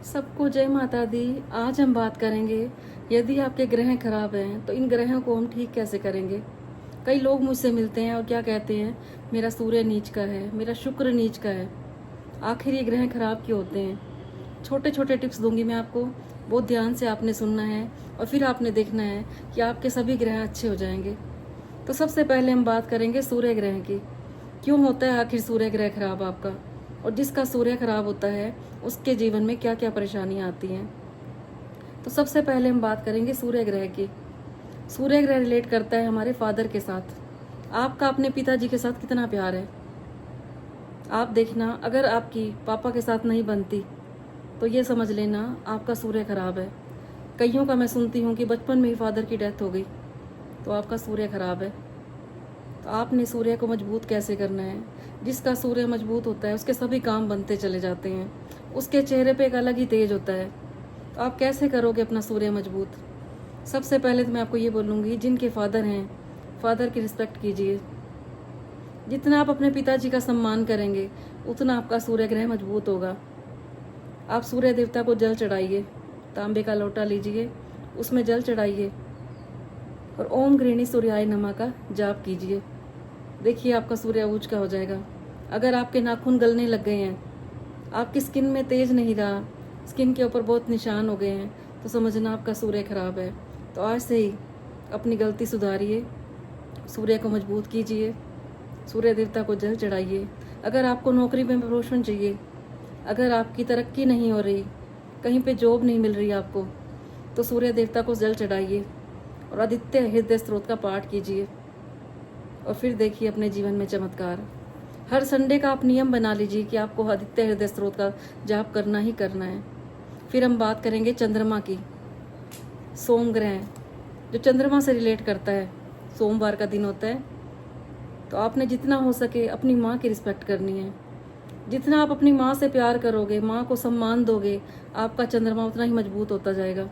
सबको जय माता दी। आज हम बात करेंगे, यदि आपके ग्रह खराब हैं तो इन ग्रहों को हम ठीक कैसे करेंगे। कई लोग मुझसे मिलते हैं और क्या कहते हैं, मेरा सूर्य नीच का है, मेरा शुक्र नीच का है। आखिर ये ग्रह खराब क्यों होते हैं? छोटे छोटे टिप्स दूंगी मैं आपको, बहुत ध्यान से आपने सुनना है और फिर आपने देखना है कि आपके सभी ग्रह अच्छे हो जाएंगे। तो सबसे पहले हम बात करेंगे सूर्य ग्रह की। क्यों होता है आखिर सूर्य ग्रह खराब आपका, और जिसका सूर्य खराब होता है उसके जीवन में क्या क्या परेशानियां आती हैं। तो सबसे पहले हम बात करेंगे सूर्य ग्रह की। सूर्य ग्रह रिलेट करता है हमारे फादर के साथ। आपका अपने पिताजी के साथ कितना प्यार है, आप देखना। अगर आपकी पापा के साथ नहीं बनती तो ये समझ लेना आपका सूर्य खराब है। कईयों का मैं सुनती हूँ कि बचपन में ही फादर की डेथ हो गई, तो आपका सूर्य खराब है। तो आपने सूर्य को मजबूत कैसे करना है। जिसका सूर्य मजबूत होता है उसके सभी काम बनते चले जाते हैं, उसके चेहरे पे एक अलग ही तेज होता है। तो आप कैसे करोगे अपना सूर्य मजबूत? सबसे पहले तो मैं आपको ये बोलूँगी, जिनके फादर हैं, फादर की रिस्पेक्ट कीजिए। जितना आप अपने पिताजी का सम्मान करेंगे उतना आपका सूर्य ग्रह मजबूत होगा। आप सूर्य देवता को जल चढ़ाइए, तांबे का लोटा लीजिए, उसमें जल चढ़ाइए और ओम गृहिणी सूर्याय नमः का जाप कीजिए। देखिए आपका सूर्य ऊंच का हो जाएगा। अगर आपके नाखून गलने लग गए हैं, आपकी स्किन में तेज नहीं रहा, स्किन के ऊपर बहुत निशान हो गए हैं, तो समझना आपका सूर्य खराब है। तो आज से ही अपनी गलती सुधारिए, सूर्य को मजबूत कीजिए, सूर्य देवता को जल चढ़ाइए। अगर आपको नौकरी में प्रमोशन चाहिए, अगर आपकी तरक्की नहीं हो रही, कहीं पे जॉब नहीं मिल रही आपको, तो सूर्य देवता को जल चढ़ाइए और आदित्य हृदय स्त्रोत का पाठ कीजिए और फिर देखिए अपने जीवन में चमत्कार। हर संडे का आप नियम बना लीजिए कि आपको आदित्य हृदय स्त्रोत का जाप करना ही करना है। फिर हम बात करेंगे चंद्रमा की। सोम ग्रह जो चंद्रमा से रिलेट करता है, सोमवार का दिन होता है, तो आपने जितना हो सके अपनी माँ की रिस्पेक्ट करनी है। जितना आप अपनी माँ से प्यार करोगे, माँ को सम्मान दोगे, आपका चंद्रमा उतना ही मजबूत होता जाएगा।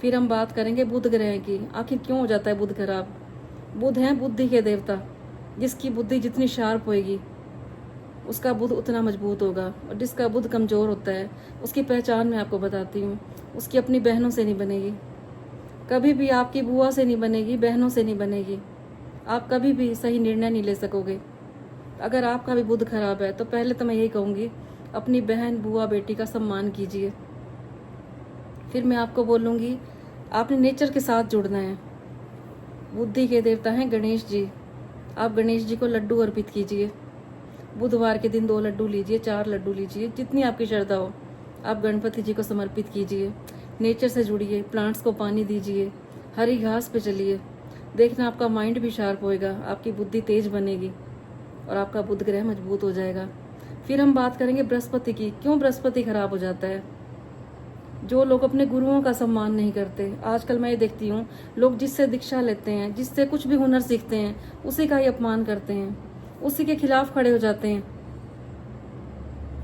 फिर हम बात करेंगे बुध ग्रह की। आखिर क्यों हो जाता है बुध खराब? बुध है बुद्धि के देवता। जिसकी बुद्धि जितनी शार्प होएगी उसका बुध उतना मजबूत होगा, और जिसका बुध कमज़ोर होता है उसकी पहचान मैं आपको बताती हूँ, उसकी अपनी बहनों से नहीं बनेगी। कभी भी आपकी बुआ से नहीं बनेगी, बहनों से नहीं बनेगी। आप कभी भी सही निर्णय नहीं ले सकोगे। अगर आपका भी बुध खराब है तो पहले तो मैं यही कहूँगी, अपनी बहन बुआ बेटी का सम्मान कीजिए। फिर मैं आपको बोलूँगी, आपने नेचर के साथ जुड़ना है। बुद्धि के देवता हैं गणेश जी। आप गणेश जी को लड्डू अर्पित कीजिए। बुधवार के दिन 2 लड्डू लीजिए, 4 लड्डू लीजिए, जितनी आपकी श्रद्धा हो आप गणपति जी को समर्पित कीजिए। नेचर से जुड़िए, प्लांट्स को पानी दीजिए, हरी घास पे चलिए। देखना आपका माइंड भी शार्प होएगा, आपकी बुद्धि तेज बनेगी और आपका बुध ग्रह मजबूत हो जाएगा। फिर हम बात करेंगे बृहस्पति की। क्यों बृहस्पति खराब हो जाता है? जो लोग अपने गुरुओं का सम्मान नहीं करते। आजकल मैं ये देखती हूँ, लोग जिससे दीक्षा लेते हैं, जिससे कुछ भी हुनर सीखते हैं, उसी का ही अपमान करते हैं, उसी के खिलाफ खड़े हो जाते हैं।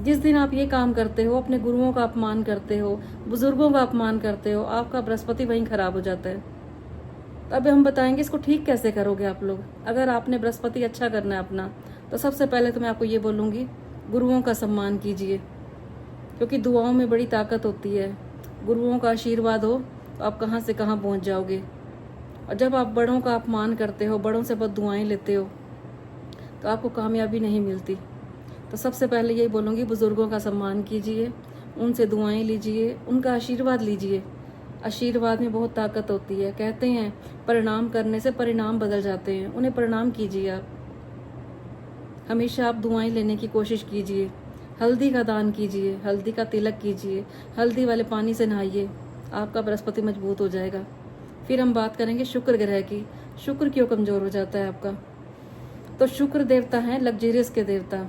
जिस दिन आप ये काम करते हो, अपने गुरुओं का अपमान करते हो, बुजुर्गों का अपमान करते हो, आपका बृहस्पति वहीं खराब हो जाता है। तो अब हम बताएंगे इसको ठीक कैसे करोगे आप लोग। अगर आपने बृहस्पति अच्छा करना है अपना, तो सबसे पहले तो मैं आपको ये बोलूँगी, गुरुओं का सम्मान कीजिए, क्योंकि दुआओं में बड़ी ताकत होती है। गुरुओं का आशीर्वाद हो तो आप कहाँ से कहाँ पहुँच जाओगे। और जब आप बड़ों का अपमान करते हो, बड़ों से बहुत दुआएं लेते हो, तो आपको कामयाबी नहीं मिलती। तो सबसे पहले यही बोलूँगी, बुज़ुर्गों का सम्मान कीजिए, उनसे दुआएं लीजिए, उनका आशीर्वाद लीजिए। आशीर्वाद में बहुत ताकत होती है। कहते हैं प्रणाम करने से परिणाम बदल जाते हैं। उन्हें प्रणाम कीजिए। आप हमेशा आप दुआएं लेने की कोशिश कीजिए। हल्दी का दान कीजिए, हल्दी का तिलक कीजिए, हल्दी वाले पानी से नहाइए, आपका बृहस्पति मजबूत हो जाएगा। फिर हम बात करेंगे शुक्र ग्रह की। शुक्र क्यों कमज़ोर हो जाता है आपका? तो शुक्र देवता हैं लग्जरियस के देवता।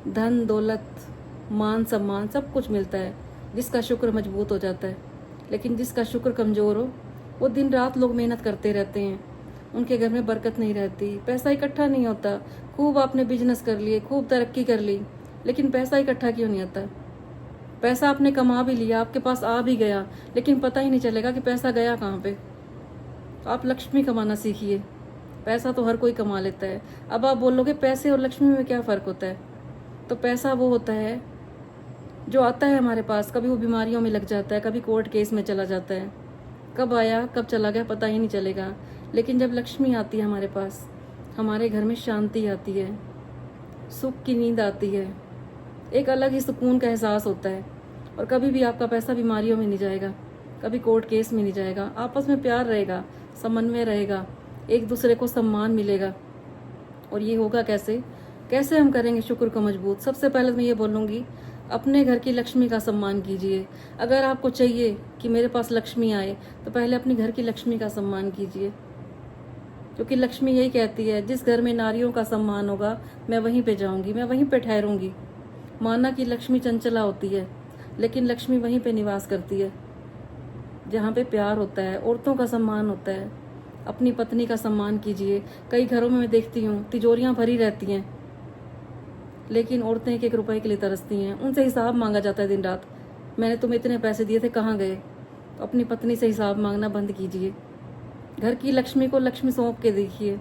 धन दौलत मान सम्मान सब कुछ मिलता है जिसका शुक्र मजबूत हो जाता है। लेकिन जिसका शुक्र कमज़ोर हो, वो दिन रात लोग मेहनत करते रहते हैं, उनके घर में बरकत नहीं रहती, पैसा इकट्ठा नहीं होता। खूब आपने बिजनेस कर लिए, खूब तरक्की कर ली, लेकिन पैसा इकट्ठा क्यों नहीं आता? पैसा आपने कमा भी लिया, आपके पास आ भी गया, लेकिन पता ही नहीं चलेगा कि पैसा गया कहाँ पे। तो आप लक्ष्मी कमाना सीखिए। पैसा तो हर कोई कमा लेता है। अब आप बोलोगे पैसे और लक्ष्मी में क्या फ़र्क होता है? तो पैसा वो होता है जो आता है हमारे पास, कभी वो बीमारियों में लग जाता है, कभी कोर्ट केस में चला जाता है, कब आया कब चला गया पता ही नहीं चलेगा। लेकिन जब लक्ष्मी आती है हमारे पास, हमारे घर में शांति आती है, सुख की नींद आती है, एक अलग ही सुकून का एहसास होता है। और कभी भी आपका पैसा बीमारियों में नहीं जाएगा, कभी कोर्ट केस में नहीं जाएगा। आपस में प्यार रहेगा, समन्वय रहेगा, एक दूसरे को सम्मान मिलेगा। और ये होगा कैसे? कैसे हम करेंगे शुक्र को मजबूत? सबसे पहले मैं ये बोलूँगी, अपने घर की लक्ष्मी का सम्मान कीजिए। अगर आपको चाहिए कि मेरे पास लक्ष्मी आए, तो पहले अपने घर की लक्ष्मी का सम्मान कीजिए, क्योंकि लक्ष्मी यही कहती है, जिस घर में नारियों का सम्मान होगा मैं वहीं पे जाऊंगी, मैं वहीं पे ठहरूंगी। माना कि लक्ष्मी चंचला होती है, लेकिन लक्ष्मी वहीं पे निवास करती है जहाँ पे प्यार होता है, औरतों का सम्मान होता है। अपनी पत्नी का सम्मान कीजिए। कई घरों में मैं देखती हूँ तिजोरियाँ भरी रहती हैं, लेकिन औरतें एक एक रुपए के लिए तरसती हैं। उनसे हिसाब मांगा जाता है दिन रात, मैंने तुम्हें इतने पैसे दिए थे, कहाँ गए? तो अपनी पत्नी से हिसाब मांगना बंद कीजिए। घर की लक्ष्मी को लक्ष्मी सौंप के देखिए।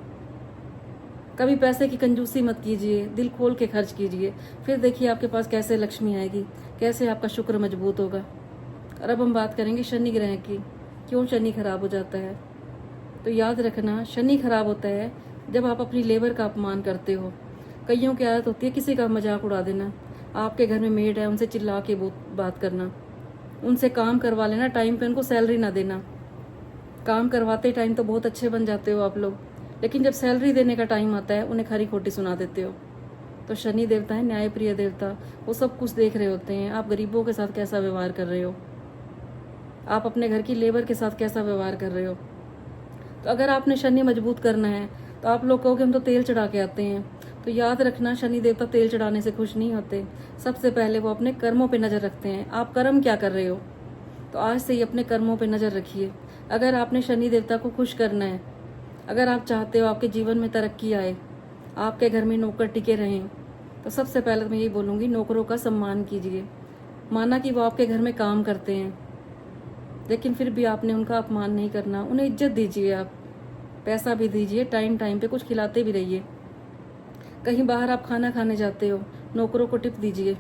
कभी पैसे की कंजूसी मत कीजिए, दिल खोल के खर्च कीजिए, फिर देखिए आपके पास कैसे लक्ष्मी आएगी, कैसे आपका शुक्र मजबूत होगा। और अब हम बात करेंगे शनि ग्रह की, क्यों शनि खराब हो जाता है। तो याद रखना, शनि खराब होता है जब आप अपनी लेबर का अपमान करते हो। कईयों की आदत होती है किसी का मजाक उड़ा देना। आपके घर में मेड है, उनसे चिल्ला के बात करना, उनसे काम करवा लेना, टाइम पे उनको सैलरी ना देना। काम करवाते टाइम तो बहुत अच्छे बन जाते हो आप लोग, लेकिन जब सैलरी देने का टाइम आता है उन्हें खरी खोटी सुना देते हो। तो शनि देवता है न्यायप्रिय देवता, वो सब कुछ देख रहे होते हैं। आप गरीबों के साथ कैसा व्यवहार कर रहे हो, आप अपने घर की लेबर के साथ कैसा व्यवहार कर रहे हो। तो अगर आपने शनि मजबूत करना है, तो आप लोग कहोगे हम तो तेल चढ़ा के आते हैं। तो याद रखना, शनि देवता तेल चढ़ाने से खुश नहीं होते। सबसे पहले वो अपने कर्मों पे नज़र रखते हैं। आप कर्म क्या कर रहे हो, तो आज से ही अपने कर्मों पे नज़र रखिए। अगर आपने शनि देवता को खुश करना है, अगर आप चाहते हो आपके जीवन में तरक्की आए, आपके घर में नौकर टिके रहें, तो सबसे पहले मैं यही बोलूँगी, नौकरों का सम्मान कीजिए। माना कि वो आपके घर में काम करते हैं, लेकिन फिर भी आपने उनका अपमान नहीं करना, उन्हें इज्जत दीजिए। आप पैसा भी दीजिए, टाइम टाइम पे कुछ खिलाते भी रहिए। कहीं बाहर आप खाना खाने जाते हो, नौकरों को टिप दीजिए।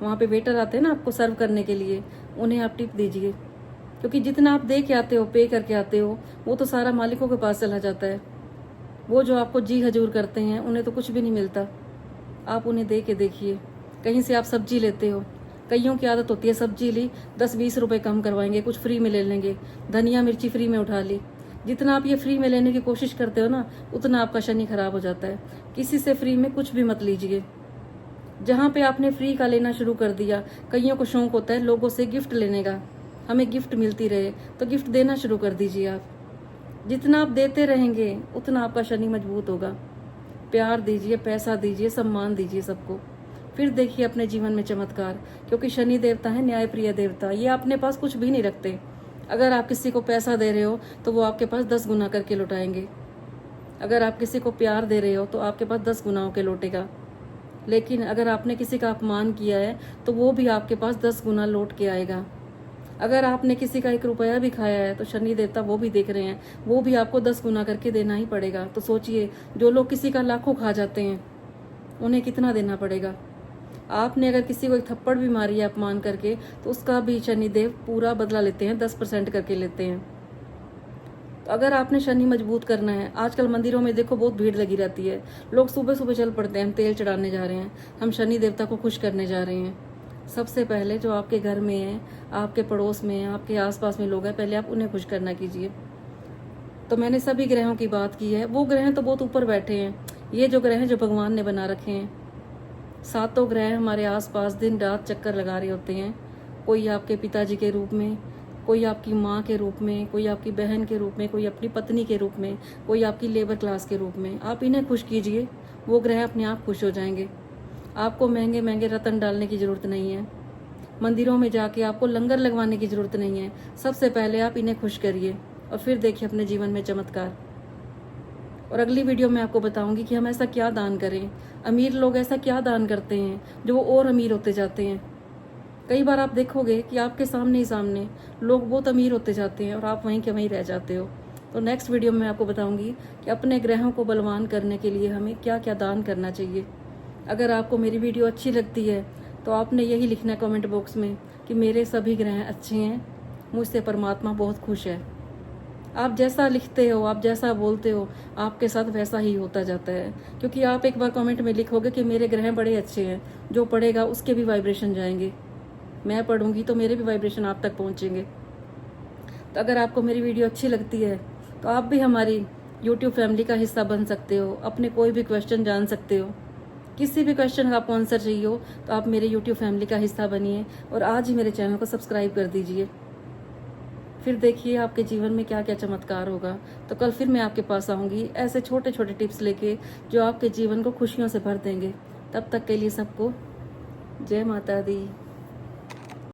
वहाँ पे वेटर आते हैं ना आपको सर्व करने के लिए, उन्हें आप टिप दीजिए, क्योंकि जितना आप दे के आते हो, पे करके आते हो, वो तो सारा मालिकों के पास चला जाता है। वो जो आपको जी हजूर करते हैं, उन्हें तो कुछ भी नहीं मिलता। आप उन्हें दे के देखिए। कहीं से आप सब्जी लेते हो, कईयों की आदत होती है सब्जी ली 10-20 रुपए कम करवाएंगे, कुछ फ्री में ले लेंगे, धनिया मिर्ची फ्री में उठा ली। जितना आप ये फ्री में लेने की कोशिश करते हो ना, उतना आपका शनि खराब हो जाता है। किसी से फ्री में कुछ भी मत लीजिए। जहाँ पे आपने फ्री का लेना शुरू कर दिया, कईयों को शौक होता है लोगों से गिफ्ट लेने का, हमें गिफ्ट मिलती रहे, तो गिफ्ट देना शुरू कर दीजिए आप। जितना आप देते रहेंगे उतना आपका शनि मजबूत होगा। प्यार दीजिए, पैसा दीजिए, सम्मान दीजिए सबको, फिर देखिए अपने जीवन में चमत्कार। क्योंकि शनि देवता है न्यायप्रिय देवता, ये अपने पास कुछ भी नहीं रखते। अगर आप किसी को पैसा दे रहे हो तो वो आपके पास 10 गुना करके लौटाएंगे। अगर आप किसी को प्यार दे रहे हो तो आपके पास 10 गुना के लौटेगा। लेकिन अगर आपने किसी का अपमान किया है तो वो भी आपके पास 10 गुना लौट के आएगा। अगर आपने किसी का 1 रुपया भी खाया है तो शनि देवता वो भी देख रहे हैं, वो भी आपको 10 गुना करके देना ही पड़ेगा। तो सोचिए, जो लोग किसी का लाखों खा जाते हैं उन्हें कितना देना पड़ेगा। आपने अगर किसी को एक थप्पड़ भी मारी है अपमान करके, तो उसका भी शनिदेव पूरा बदला लेते हैं, 10% करके लेते हैं। तो अगर आपने शनि मजबूत करना है, आजकल मंदिरों में देखो बहुत भीड़ लगी रहती है, लोग सुबह सुबह चल पड़ते हैं, हम तेल चढ़ाने जा रहे हैं, हम शनि देवता को खुश करने जा रहे हैं। सबसे पहले जो आपके घर में है, आपके पड़ोस में है, आपके आसपास में लोग हैं, पहले आप उन्हें खुश करना कीजिए। तो मैंने सभी ग्रहों की बात की है, वो ग्रह तो बहुत ऊपर बैठे हैं, ये जो ग्रह हैं जो भगवान ने बना रखे हैं, 7 ग्रह हमारे आसपास दिन रात चक्कर लगा रहे होते हैं। कोई आपके पिताजी के रूप में, कोई आपकी माँ के रूप में, कोई आपकी बहन के रूप में, कोई अपनी पत्नी के रूप में, कोई आपकी लेबर क्लास के रूप में। आप इन्हें खुश कीजिए, वो ग्रह अपने आप खुश हो जाएंगे। आपको महंगे महंगे रत्न डालने की ज़रूरत नहीं है, मंदिरों में जाके आपको लंगर लगवाने की ज़रूरत नहीं है। सबसे पहले आप इन्हें खुश करिए और फिर देखिए अपने जीवन में चमत्कार। और अगली वीडियो में आपको बताऊंगी कि हम ऐसा क्या दान करें, अमीर लोग ऐसा क्या दान करते हैं जो वो और अमीर होते जाते हैं। कई बार आप देखोगे कि आपके सामने ही सामने लोग बहुत अमीर होते जाते हैं और आप वहीं के वहीं रह जाते हो। तो नेक्स्ट वीडियो में आपको बताऊंगी कि अपने ग्रहों को बलवान करने के लिए हमें क्या क्या दान करना चाहिए। अगर आपको मेरी वीडियो अच्छी लगती है तो आपने यही लिखना है कमेंट बॉक्स में कि मेरे सभी ग्रह अच्छे हैं, मुझसे परमात्मा बहुत खुश है। आप जैसा लिखते हो, आप जैसा बोलते हो, आपके साथ वैसा ही होता जाता है। क्योंकि आप एक बार कमेंट में लिखोगे कि मेरे ग्रह बड़े अच्छे हैं, जो पढ़ेगा उसके भी वाइब्रेशन जाएंगे। मैं पढ़ूंगी तो मेरे भी वाइब्रेशन आप तक पहुंचेंगे। तो अगर आपको मेरी वीडियो अच्छी लगती है तो आप भी हमारी यूट्यूब फैमिली का हिस्सा बन सकते हो। अपने कोई भी क्वेश्चन जान सकते हो, किसी भी क्वेश्चन का आपको आंसर चाहिए हो तो आप मेरे यूट्यूब फैमिली का हिस्सा बनिए और आज ही मेरे चैनल को सब्सक्राइब कर दीजिए। फिर देखिए आपके जीवन में क्या क्या चमत्कार होगा। तो कल फिर मैं आपके पास आऊँगी ऐसे छोटे छोटे टिप्स लेके जो आपके जीवन को खुशियों से भर देंगे। तब तक के लिए सबको जय माता दी।